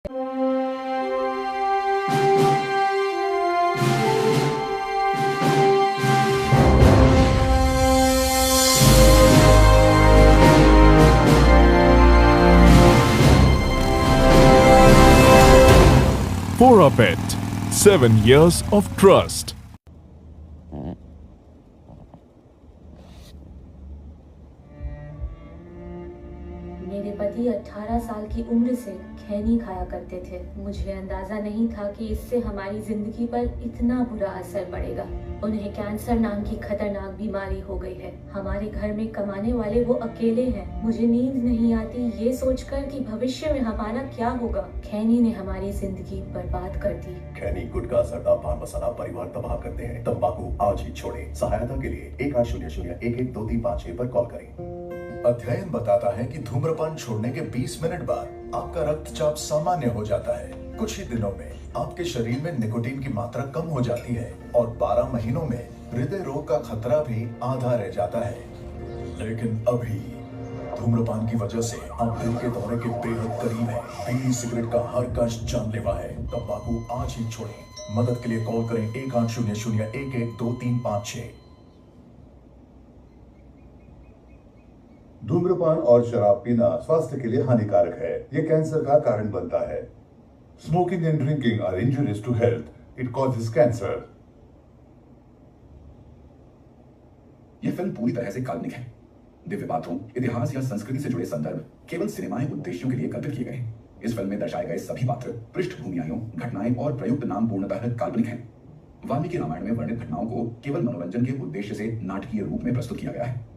For a pet, 7 years of trust. मेरे पति 18 साल की उम्र से खैनी खाया करते थे। मुझे अंदाजा नहीं था कि इससे हमारी जिंदगी पर इतना बुरा असर पड़ेगा। उन्हें कैंसर नाम की खतरनाक बीमारी हो गई है। हमारे घर में कमाने वाले वो अकेले हैं। मुझे नींद नहीं आती ये सोचकर कि भविष्य में हमारा क्या होगा। खैनी ने हमारी जिंदगी बर्बाद कर दी। खैनी, गुटखा, जर्दा, पान मसाला परिवार तबाह करते हैं। तंबाकू आज ही छोड़ें। सहायता के लिए 1800-112356 पर कॉल करें। अध्ययन बताता है कि धूम्रपान छोड़ने के 20 मिनट बाद आपका रक्तचाप सामान्य हो जाता है। कुछ ही दिनों में आपके शरीर में निकोटीन की मात्रा कम हो जाती है और 12 महीनों में हृदय रोग का खतरा भी आधा रह जाता है। लेकिन अभी धूम्रपान की वजह से आप दिल के दौरे के बेहद करीब हैं। बीड़ी सिगरेट का हर कश जानलेवा है। तंबाकू आज ही छोड़ें। मदद के लिए कॉल करें 1800-112356। धूम्रपान और शराब पीना स्वास्थ्य के लिए हानिकारक है। ये कैंसर का कारण बनता है। Smoking and drinking are injurious to health. It causes cancer. यह फिल्म पूरी तरह से काल्पनिक है। दिव्य पात्रों, इतिहास या संस्कृति से जुड़े संदर्भ केवल सिनेमाई उद्देश्यों के लिए कल्पित किए गए। इस फिल्म में दर्शाए गए सभी पात्र, पृष्ठभूमियां, घटनाएं और प्रयुक्त नाम पूर्णतः काल्पनिक हैं। वाल्मीकि रामायण में वर्णित घटनाओं को केवल मनोरंजन के उद्देश्य से नाटकीय रूप में प्रस्तुत किया गया है।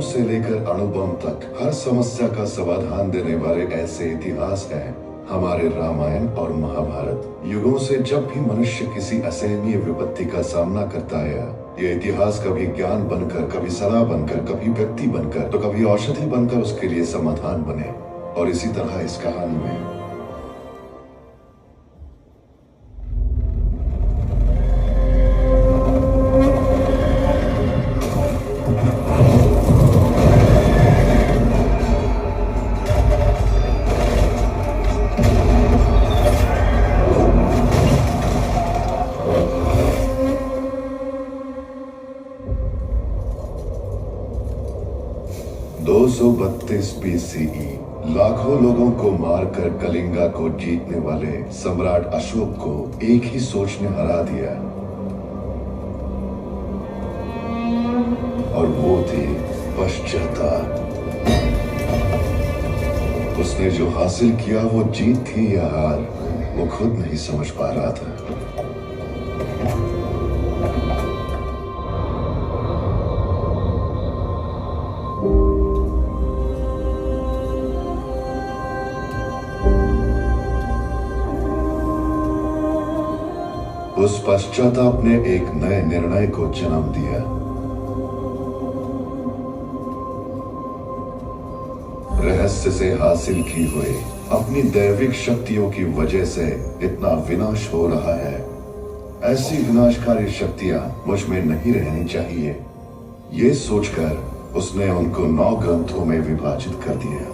से लेकर अणुबम तक हर समस्या का समाधान देने वाले ऐसे इतिहास हैं हमारे रामायण और महाभारत। युगों से जब भी मनुष्य किसी असहनीय विपत्ति का सामना करता है, ये इतिहास कभी ज्ञान बनकर, कभी सलाह बनकर, कभी व्यक्ति बनकर, तो कभी औषधि बनकर उसके लिए समाधान बने। और इसी तरह इस कहानी में BCE लाखों लोगों को मारकर कलिंगा को जीतने वाले सम्राट अशोक को एक ही सोच ने हरा दिया, और वो थी पश्चाताप। उसने जो हासिल किया वो जीत थी या हार, वो खुद नहीं समझ पा रहा था। उस पश्चाताप ने एक नए निर्णय को जन्म दिया। रहस्य से हासिल की हुई अपनी दैविक शक्तियों की वजह से इतना विनाश हो रहा है, ऐसी विनाशकारी शक्तियां मुझ में नहीं रहनी चाहिए। ये सोचकर उसने उनको 9 ग्रंथों में विभाजित कर दिया।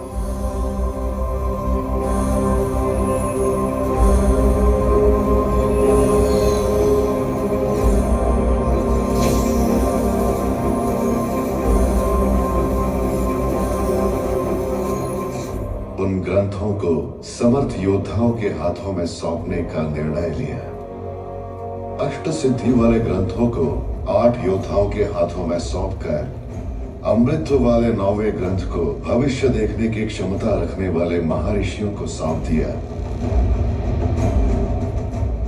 उन ग्रंथों को समर्थ योद्धाओं के हाथों में सौंपने का निर्णय लिया। अष्ट सिद्धि वाले ग्रंथों को 8 योद्धाओं के हाथों में सौंपकर अमृत वाले 9वें ग्रंथ को भविष्य देखने की क्षमता रखने वाले महर्षियों को सौंप दिया।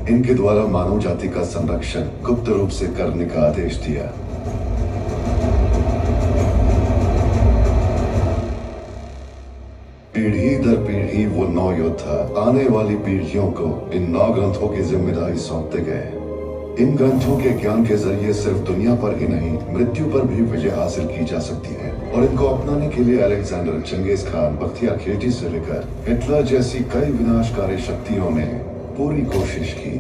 इनके द्वारा मानव जाति का संरक्षण गुप्त रूप से करने का आदेश दिया। पीढ़ी दर पीढ़ी वो 9 योद्धा आने वाली पीढ़ियों को इन 9 ग्रंथों की जिम्मेदारी सौंपते गए। इन ग्रंथों के ज्ञान के जरिए सिर्फ दुनिया पर ही नहीं, मृत्यु पर भी विजय हासिल की जा सकती है। और इनको अपनाने के लिए Alexander, Genghis Khan, Bakhtiyar Khilji से लेकर हिटलर जैसी कई विनाशकारी शक्तियों ने पूरी कोशिश की,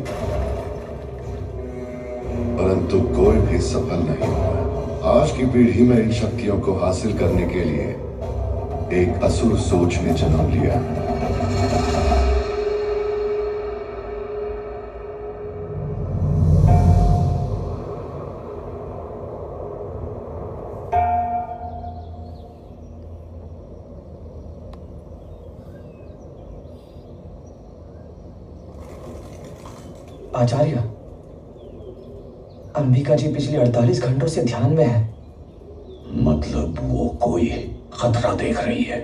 परंतु कोई भी सफल नहीं हुआ। आज की पीढ़ी में इन शक्तियों को हासिल करने के लिए एक असुर सोच ने जन्म लिया। आचार्य, अंबिका जी पिछले 48 घंटों से ध्यान में है। मतलब वो कोई खतरा देख रही है।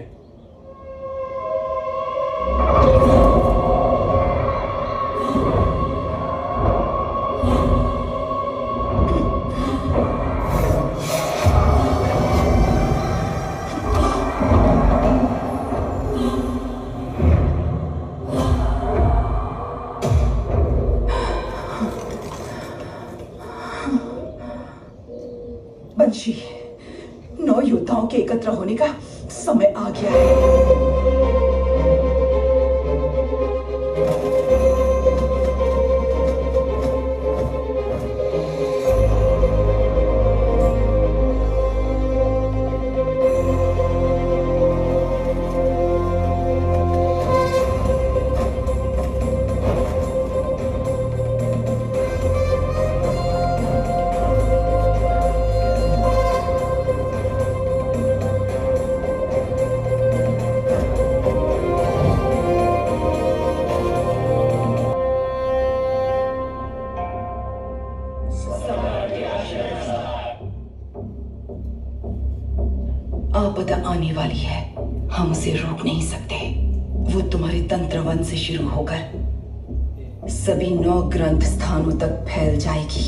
बंशी, 9 योद्धाओं के एकत्र होने का समय आ गया है। आपदा आने वाली है, हम उसे रोक नहीं सकते। वो तुम्हारे तंत्रवन से शुरू होकर सभी 9 ग्रंथ स्थानों तक फैल जाएगी।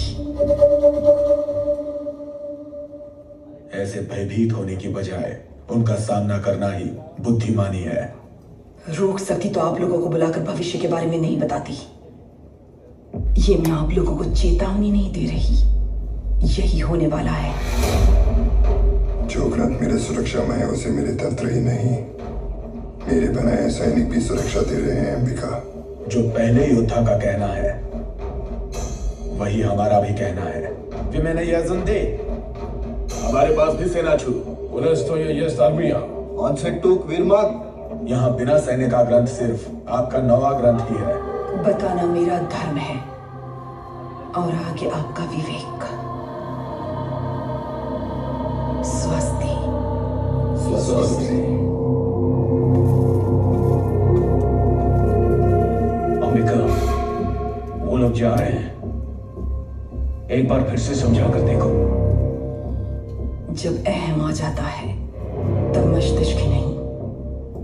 ऐसे भयभीत होने की बजाय उनका सामना करना ही बुद्धिमानी है। रोक सकती तो आप लोगों को बुलाकर भविष्य के बारे में नहीं बताती। ये मैं आप लोगों को चेतावनी नहीं दे रही, यही होने वाला है। जो ग्रंथ मेरे सुरक्षा में है उसे मेरे तंत्र ही नहीं, मेरे बनाए सैनिक भी सुरक्षा दे रहे हैं। अंबिका, जो पहले योद्धा का कहना है वही हमारा भी कहना है। मैंने यजन दे हमारे पास भी सेना छू यहाँ बिना सैन्य का ग्रंथ सिर्फ आपका 9वां ग्रंथ ही है। बताना मेरा धर्म है और आगे आपका विवेक। स्वस्ति। स्वस्ति। अंबिका, वो लोग जा रहे हैं, एक बार फिर से समझा कर देखो। जब अहम आ जाता है तब मस्तिष्क ही नहीं,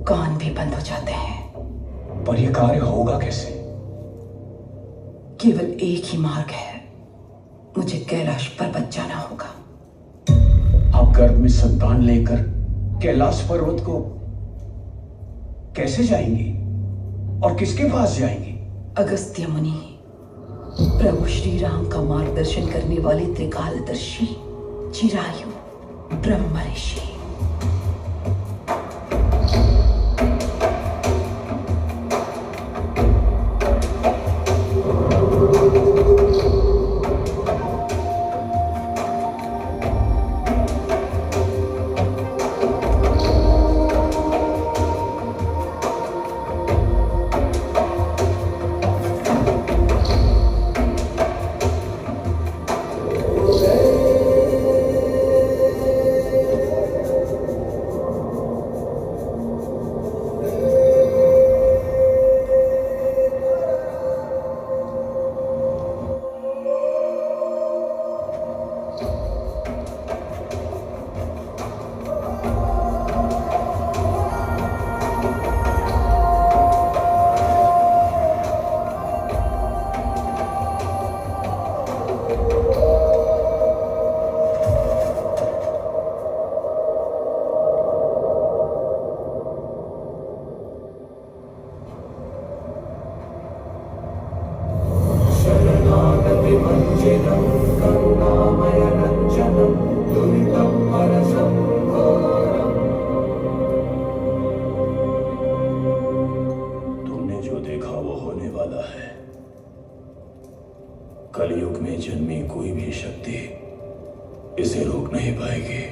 कान भी बंद हो जाते हैं। पर यह कार्य होगा कैसे? केवल एक ही मार्ग है, मुझे कैलाश पर्वत जाना होगा। आप गर्भ में संतान लेकर कैलाश पर्वत को कैसे जाएंगी और किसके पास जाएंगी? अगस्त्य मुनि, प्रभु श्री राम का मार्गदर्शन करने वाले त्रिकालदर्शी चिरायु ब्रह्म ऋषि। तुमने जो देखा वो होने वाला है। कलयुग में जन्मी कोई भी शक्ति इसे रोक नहीं पाएगी।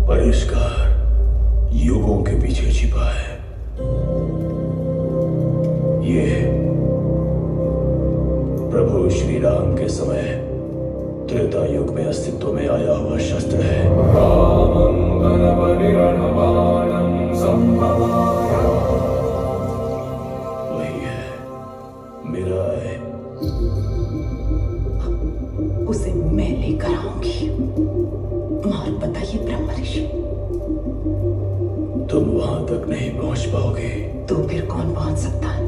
परिष्कार युगों के पीछे छिपा है। ये प्रभु श्री राम के समय त्रेता युग में अस्तित्व में आया हुआ शस्त्र है। वही है, मेरा है। उसे मैं लेकर आऊंगी। मार्ग बताइए ब्रह्म ऋषि। तुम वहां तक नहीं पहुंच पाओगे। तो फिर कौन पहुंच सकता है?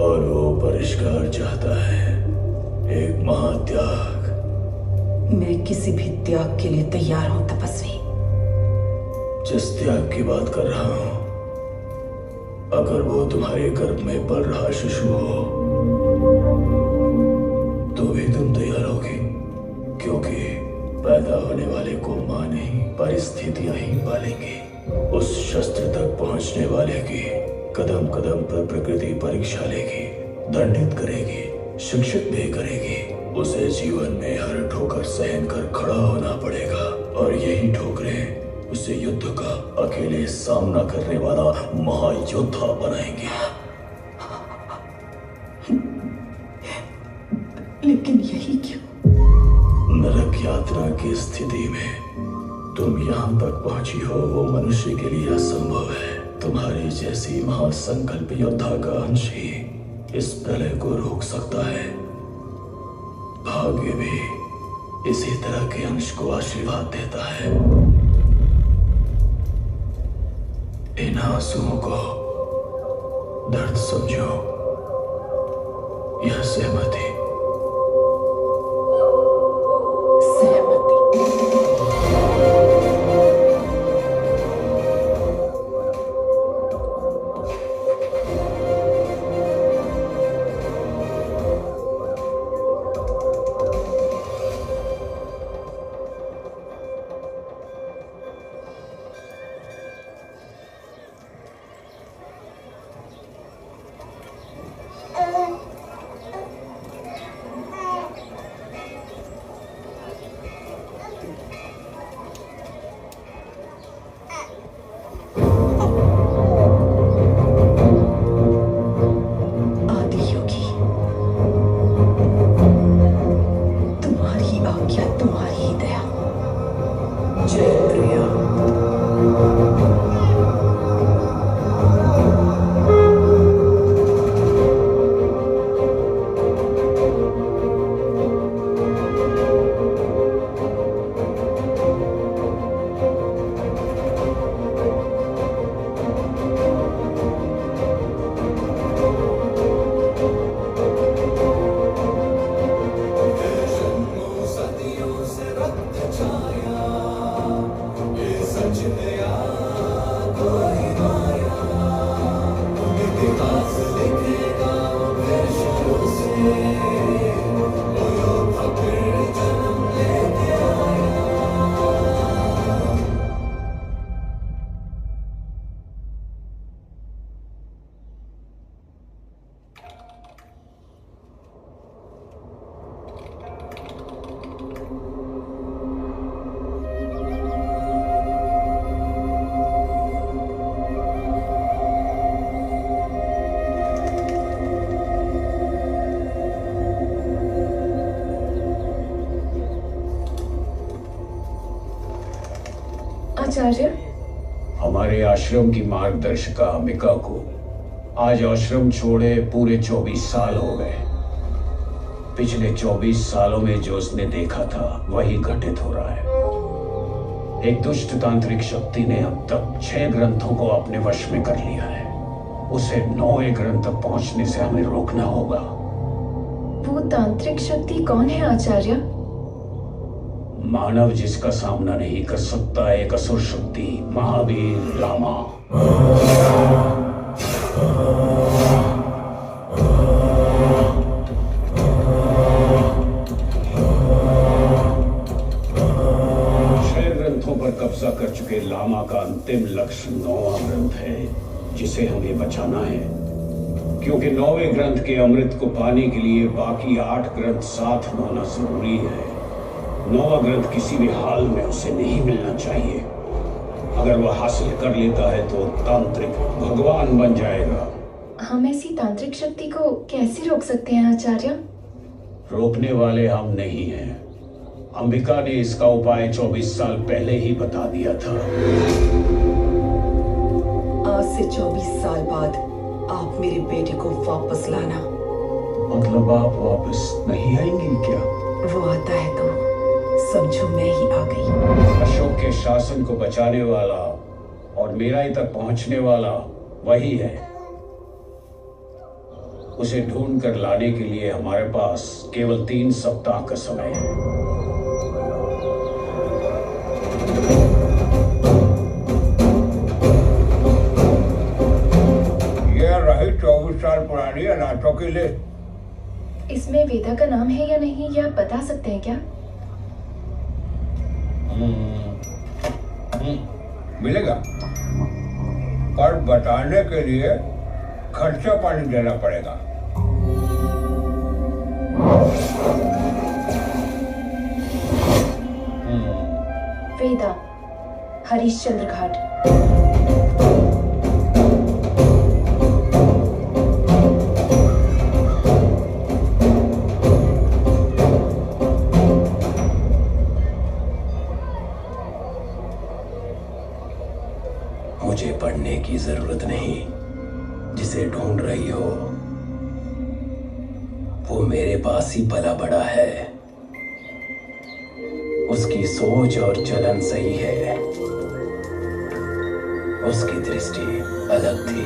और वो परिष्कार चाहता है एक महात्याग। मैं किसी भी त्याग के लिए तैयार हूं तपस्वी। जिस त्याग की बात कर रहा हूं, अगर वो तुम्हारे गर्भ में पल रहा शिशु हो तो भी तुम तैयार होगी, क्योंकि पैदा होने वाले को मां नहीं परिस्थितियां ही पालेंगी। उस शस्त्र तक पहुंचने वाले की कदम कदम पर प्रकृति परीक्षा लेगी, दंडित करेगी, शिक्षित भी करेगी। उसे जीवन में हर ठोकर सहन कर खड़ा होना पड़ेगा, और यही ठोकरें उसे युद्ध का अकेले सामना करने वाला महायोद्धा बनाएंगे। लेकिन यही क्यों? नरक यात्रा की स्थिति में तुम यहाँ तक पहुंची हो वो मनुष्य के लिए असंभव है। तुम्हारी जैसी महासंकल्प योद्धा का अंश ही इस प्रलय को रोक सकता है। भाग्य भी इसी तरह के अंश को आशीर्वाद देता है। इन आंसुओं को दर्द समझो, यह सहमति। आचार्य, हमारे आश्रम की मार्गदर्शिका अंबिका को आज आश्रम छोड़े पूरे 24 साल हो गए। पिछले 24 सालों में जो उसने देखा था वही घटित हो रहा है। एक दुष्ट तांत्रिक शक्ति ने अब तक 6 ग्रंथों को अपने वश में कर लिया है। उसे 9वें ग्रंथ तक पहुंचने से हमें रोकना होगा। वो तांत्रिक शक्ति कौन है आचार्य? मानव जिसका सामना नहीं कर सकता एक असुर शक्ति, महावीर रामा। रामा का अंतिम लक्ष्य 9वां ग्रंथ है जिसे हमें बचाना है, क्योंकि 9वें ग्रंथ के अमृत को पाने के लिए बाकी 8 ग्रंथ साथ होना जरूरी है। 9वां ग्रंथ किसी भी हाल में उसे नहीं मिलना चाहिए। अगर वह हासिल कर लेता है तो तांत्रिक भगवान बन जाएगा। हम ऐसी तांत्रिक शक्ति को कैसे रोक सकते हैं आचार्य? रोकने वाले हम नहीं हैं। अंबिका ने इसका उपाय 24 साल पहले ही बता दिया था। आज से 24 साल बाद आप मेरे बेटे को वापस लाना। मतलब आप वापस नहीं आएंगी क्या? वो आता है तो समझो मैं ही आ गई। अशोक के शासन को बचाने वाला और मेराई तक पहुंचने वाला वही है। उसे ढूंढ कर लाने के लिए हमारे पास केवल 3 सप्ताह का समय है। यह रही 24 साल पुरानी अनाथों की लिस्ट। इसमें वेदा का नाम है या नहीं, यह बता सकते हैं क्या? मिलेगा, पर बताने के लिए खर्चा पानी देना पड़ेगा। वेदा, हरिश्चंद्र घाट। मुझे पढ़ने की जरूरत नहीं। जिसे ढूंढ रही हो वो मेरे पास ही पला बड़ा है। उसकी सोच और चलन सही है। उसकी दृष्टि अलग थी।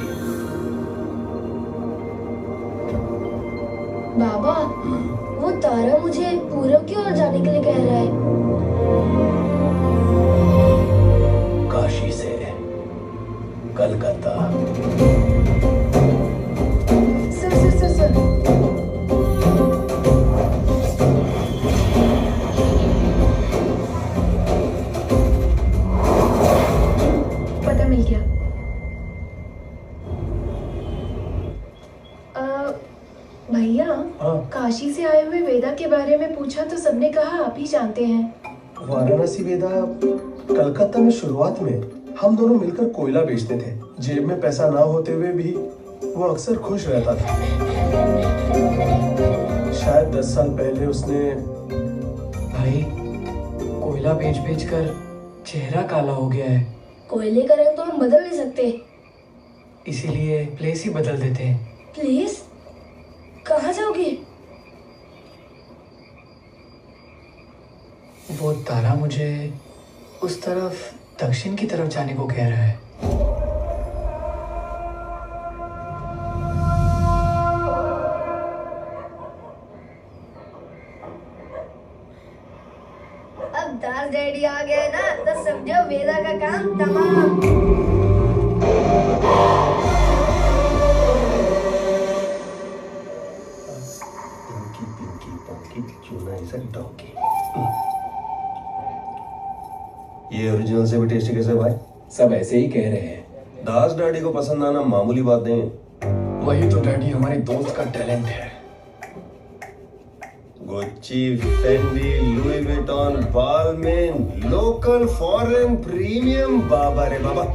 बाबा, वो तारा मुझे पूरब की ओर जाने के लिए कह रहा है। काशी से कलकत्ता। सर। पता मिल गया। भैया, काशी से आए हुए वेदा के बारे में पूछा तो सबने कहा आप ही जानते हैं। वाराणसी वेदा कलकत्ता में शुरुआत में हम दोनों मिलकर कोयला बेचते थे। जेब में पैसा ना होते हुए भी वो अक्सर खुश रहता था। शायद 10 साल पहले उसने भाई कोयला बेच बेच कर चेहरा काला हो गया है। कोयले का रंग तो हम बदल नहीं सकते, इसीलिए प्लेस ही बदल देते हैं। प्लीज, कहाँ जाओगे? वो तारा मुझे उस तरफ दक्षिण की तरफ जाने को कह रहा है। अब दास डैडी आ गए ना तो समझो वेदा का काम तमाम। ये ओरिजिनल से भी टेस्टी कैसे भाई? सब ऐसे ही कह रहे हैं। दास डैडी को पसंद आना मामूली बात नहीं है। वही तो डैडी हमारे दोस्त का टैलेंट है। Gucci, Fendi, Louis Vuitton, Balmain, local, foreign, premium, बाबा रे बाबा,